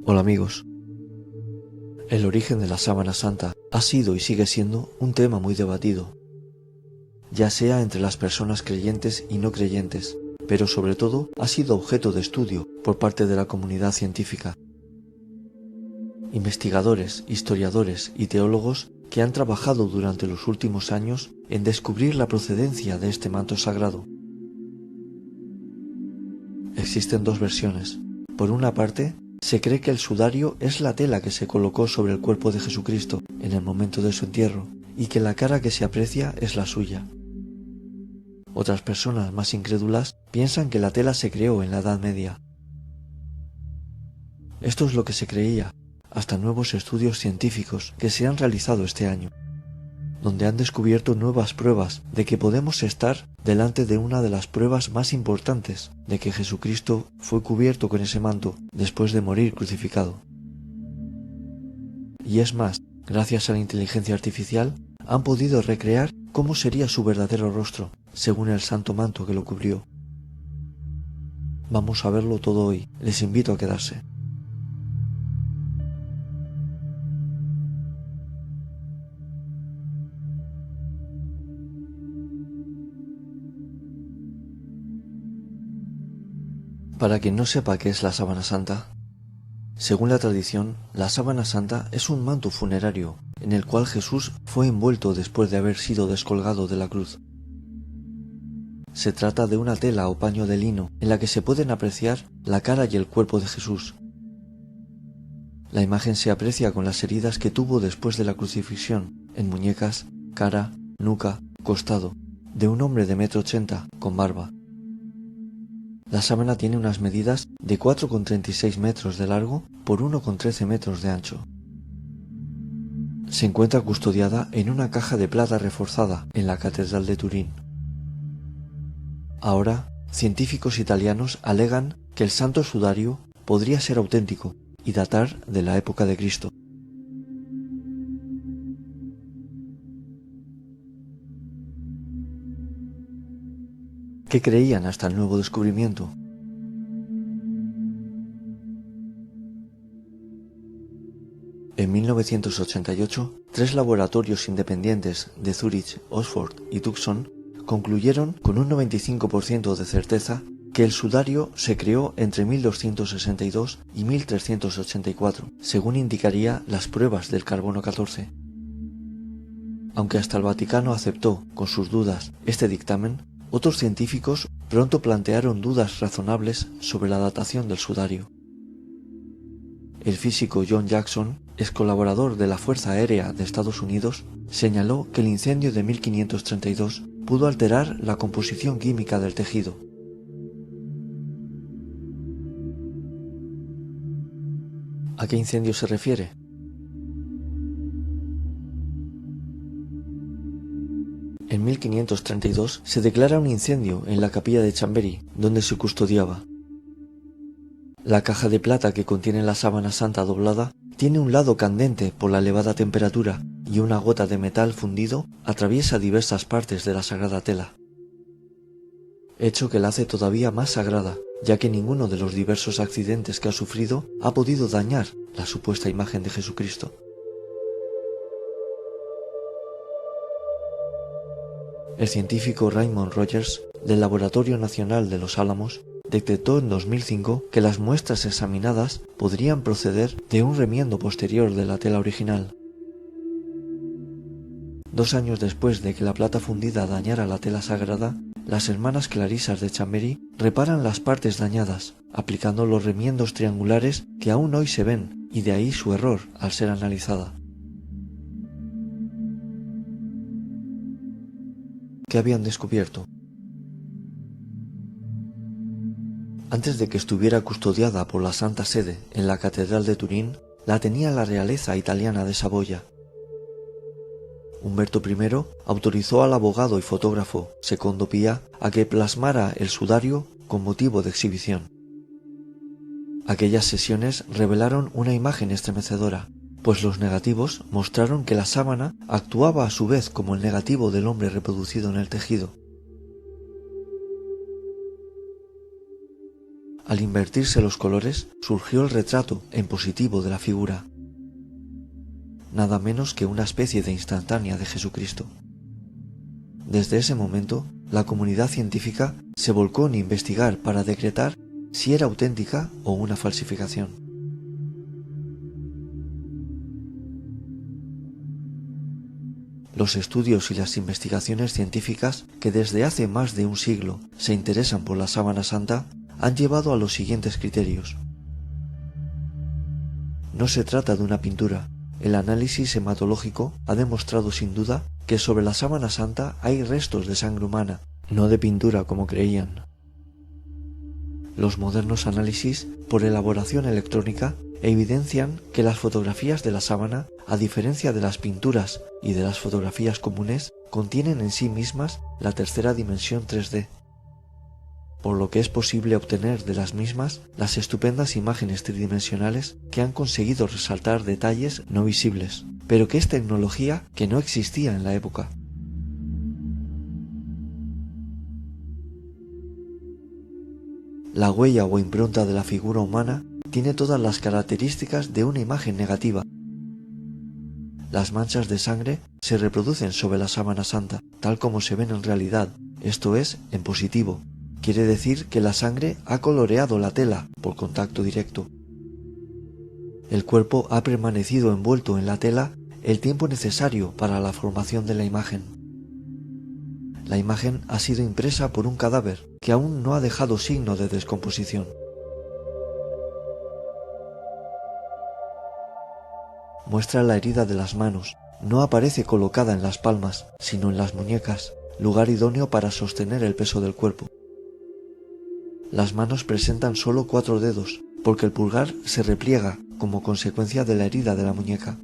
Hola amigos. El origen de la sábana santa ha sido y sigue siendo un tema muy debatido, ya sea entre las personas creyentes y no creyentes, pero sobre todo ha sido objeto de estudio por parte de la comunidad científica. Investigadores, historiadores y teólogos que han trabajado durante los últimos años en descubrir la procedencia de este manto sagrado. Existen dos versiones. Por una parte, se cree que el sudario es la tela que se colocó sobre el cuerpo de Jesucristo en el momento de su entierro y que la cara que se aprecia es la suya. Otras personas más incrédulas piensan que la tela se creó en la Edad Media. Esto es lo que se creía, hasta nuevos estudios científicos que se han realizado este año, donde han descubierto nuevas pruebas de que podemos estar delante de una de las pruebas más importantes de que Jesucristo fue cubierto con ese manto después de morir crucificado. Y es más, gracias a la inteligencia artificial, han podido recrear cómo sería su verdadero rostro, según el santo manto que lo cubrió. Vamos a verlo todo hoy, les invito a quedarse. Para quien no sepa qué es la sábana santa, según la tradición, la sábana santa es un manto funerario en el cual Jesús fue envuelto después de haber sido descolgado de la cruz. Se trata de una tela o paño de lino en la que se pueden apreciar la cara y el cuerpo de Jesús. La imagen se aprecia con las heridas que tuvo después de la crucifixión en muñecas, cara, nuca, costado, de un hombre de 1,80 m con barba. La sábana tiene unas medidas de 4,36 metros de largo por 1,13 metros de ancho. Se encuentra custodiada en una caja de plata reforzada en la Catedral de Turín. Ahora, científicos italianos alegan que el santo sudario podría ser auténtico y datar de la época de Cristo. ¿Qué creían hasta el nuevo descubrimiento? En 1988, 3 laboratorios independientes de Zúrich, Oxford y Tucson concluyeron con un 95% de certeza que el sudario se creó entre 1262 y 1384, según indicaría las pruebas del carbono 14. Aunque hasta el Vaticano aceptó, con sus dudas, este dictamen, otros científicos pronto plantearon dudas razonables sobre la datación del sudario. El físico John Jackson, ex colaborador de la Fuerza Aérea de Estados Unidos, señaló que el incendio de 1532 pudo alterar la composición química del tejido. ¿A qué incendio se refiere? En 1532 se declara un incendio en la capilla de Chambéry, donde se custodiaba. La caja de plata que contiene la sábana santa doblada tiene un lado candente por la elevada temperatura y una gota de metal fundido atraviesa diversas partes de la sagrada tela, hecho que la hace todavía más sagrada, ya que ninguno de los diversos accidentes que ha sufrido ha podido dañar la supuesta imagen de Jesucristo. El científico Raymond Rogers, del Laboratorio Nacional de Los Álamos, detectó en 2005 que las muestras examinadas podrían proceder de un remiendo posterior de la tela original. 2 años después de que la plata fundida dañara la tela sagrada, las hermanas clarisas de Chambéry reparan las partes dañadas, aplicando los remiendos triangulares que aún hoy se ven, y de ahí su error al ser analizada. ¿Qué habían descubierto? Antes de que estuviera custodiada por la Santa Sede en la Catedral de Turín, la tenía la realeza italiana de Saboya. Humberto I autorizó al abogado y fotógrafo Secondo Pia a que plasmara el sudario con motivo de exhibición. Aquellas sesiones revelaron una imagen estremecedora, pues los negativos mostraron que la sábana actuaba a su vez como el negativo del hombre reproducido en el tejido. Al invertirse los colores, surgió el retrato en positivo de la figura, nada menos que una especie de instantánea de Jesucristo. Desde ese momento, la comunidad científica se volcó en investigar para decretar si era auténtica o una falsificación. Los estudios y las investigaciones científicas que desde hace más de un siglo se interesan por la sábana santa han llevado a los siguientes criterios. No se trata de una pintura. El análisis hematológico ha demostrado sin duda que sobre la sábana santa hay restos de sangre humana, no de pintura como creían. Los modernos análisis por elaboración electrónica evidencian que las fotografías de la sábana, a diferencia de las pinturas y de las fotografías comunes, contienen en sí mismas la tercera dimensión 3D, por lo que es posible obtener de las mismas las estupendas imágenes tridimensionales que han conseguido resaltar detalles no visibles, pero que es tecnología que no existía en la época. La huella o impronta de la figura humana tiene todas las características de una imagen negativa. Las manchas de sangre se reproducen sobre la sábana santa, tal como se ven en realidad, esto es, en positivo. Quiere decir que la sangre ha coloreado la tela por contacto directo. El cuerpo ha permanecido envuelto en la tela el tiempo necesario para la formación de la imagen. La imagen ha sido impresa por un cadáver que aún no ha dejado signo de descomposición. Muestra la herida de las manos. No aparece colocada en las palmas, sino en las muñecas, lugar idóneo para sostener el peso del cuerpo. Las manos presentan solo 4 dedos, porque el pulgar se repliega como consecuencia de la herida de la muñeca.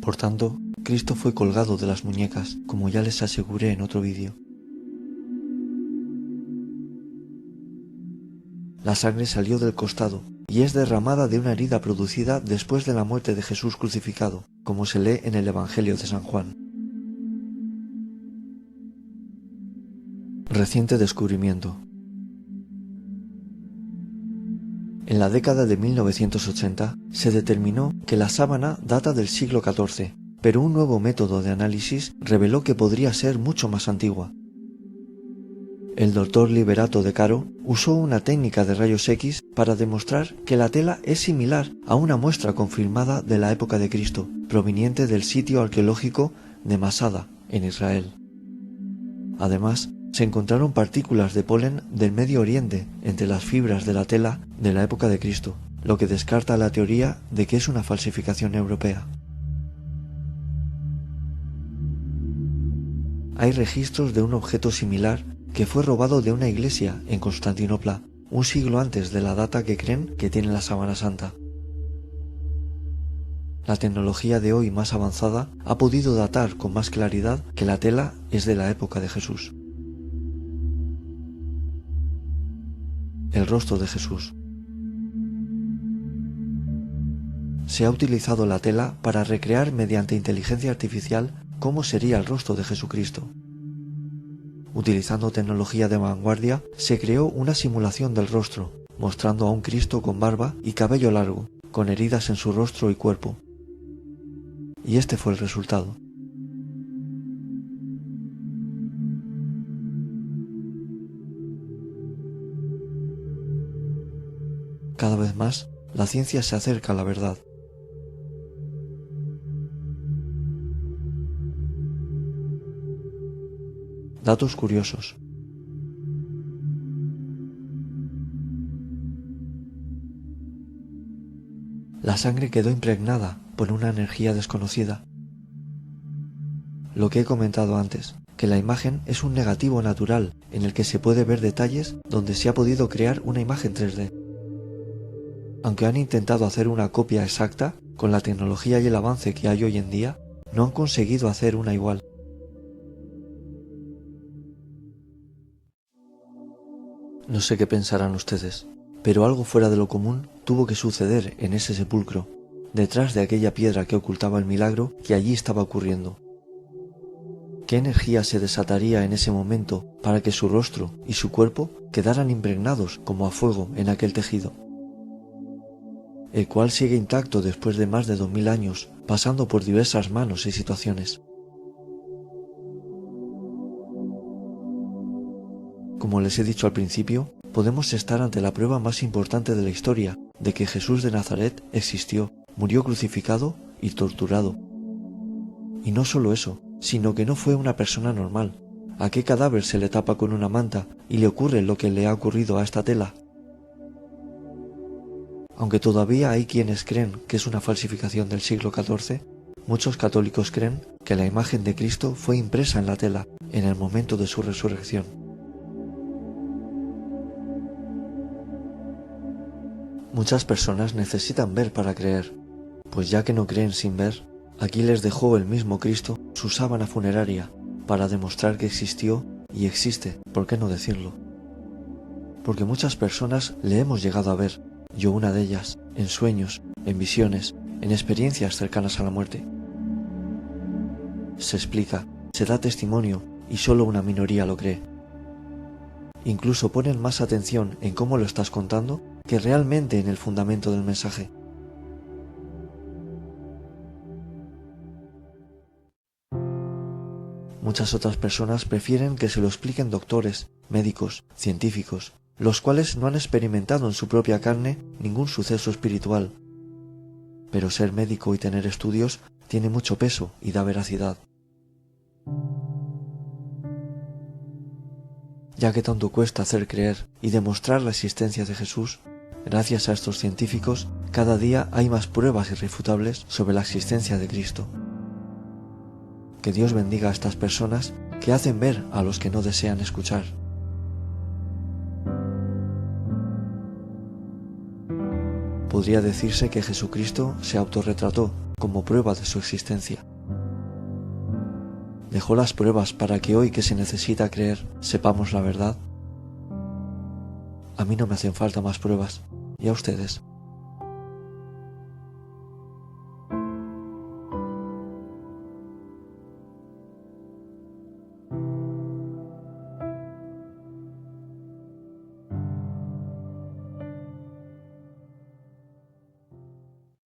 Por tanto, Cristo fue colgado de las muñecas, como ya les aseguré en otro vídeo. La sangre salió del costado y es derramada de una herida producida después de la muerte de Jesús crucificado, como se lee en el Evangelio de San Juan. Reciente descubrimiento. En la década de 1980 se determinó que la sábana data del siglo XIV, pero un nuevo método de análisis reveló que podría ser mucho más antigua. El doctor Liberato de Caro usó una técnica de rayos X para demostrar que la tela es similar a una muestra confirmada de la época de Cristo, proveniente del sitio arqueológico de Masada, en Israel. Además, se encontraron partículas de polen del Medio Oriente entre las fibras de la tela de la época de Cristo, lo que descarta la teoría de que es una falsificación europea. Hay registros de un objeto similar que fue robado de una iglesia en Constantinopla, un siglo antes de la data que creen que tiene la sábana santa. La tecnología de hoy más avanzada ha podido datar con más claridad que la tela es de la época de Jesús. El rostro de Jesús. Se ha utilizado la tela para recrear mediante inteligencia artificial cómo sería el rostro de Jesucristo. Utilizando tecnología de vanguardia, se creó una simulación del rostro, mostrando a un Cristo con barba y cabello largo, con heridas en su rostro y cuerpo. Y este fue el resultado. Cada vez más, la ciencia se acerca a la verdad. Datos curiosos. La sangre quedó impregnada por una energía desconocida. Lo que he comentado antes, que la imagen es un negativo natural en el que se puede ver detalles donde se ha podido crear una imagen 3D. Aunque han intentado hacer una copia exacta, con la tecnología y el avance que hay hoy en día, no han conseguido hacer una igual. No sé qué pensarán ustedes, pero algo fuera de lo común tuvo que suceder en ese sepulcro, detrás de aquella piedra que ocultaba el milagro que allí estaba ocurriendo. ¿Qué energía se desataría en ese momento para que su rostro y su cuerpo quedaran impregnados como a fuego en aquel tejido, el cual sigue intacto después de más de 2000 años, pasando por diversas manos y situaciones? Como les he dicho al principio, podemos estar ante la prueba más importante de la historia de que Jesús de Nazaret existió, murió crucificado y torturado. Y no solo eso, sino que no fue una persona normal. ¿A qué cadáver se le tapa con una manta y le ocurre lo que le ha ocurrido a esta tela? Aunque todavía hay quienes creen que es una falsificación del siglo XIV, muchos católicos creen que la imagen de Cristo fue impresa en la tela en el momento de su resurrección. Muchas personas necesitan ver para creer, pues ya que no creen sin ver, aquí les dejó el mismo Cristo su sábana funeraria para demostrar que existió y existe, ¿por qué no decirlo? Porque muchas personas le hemos llegado a ver, yo una de ellas, en sueños, en visiones, en experiencias cercanas a la muerte. Se explica, se da testimonio y solo una minoría lo cree. Incluso ponen más atención en cómo lo estás contando que realmente en el fundamento del mensaje. Muchas otras personas prefieren que se lo expliquen doctores, médicos, científicos, los cuales no han experimentado en su propia carne ningún suceso espiritual. Pero ser médico y tener estudios tiene mucho peso y da veracidad. Ya que tanto cuesta hacer creer y demostrar la existencia de Jesús, gracias a estos científicos, cada día hay más pruebas irrefutables sobre la existencia de Cristo. Que Dios bendiga a estas personas que hacen ver a los que no desean escuchar. Podría decirse que Jesucristo se autorretrató como prueba de su existencia. Dejó las pruebas para que hoy que se necesita creer sepamos la verdad. A mí no me hacen falta más pruebas, ¿y a ustedes?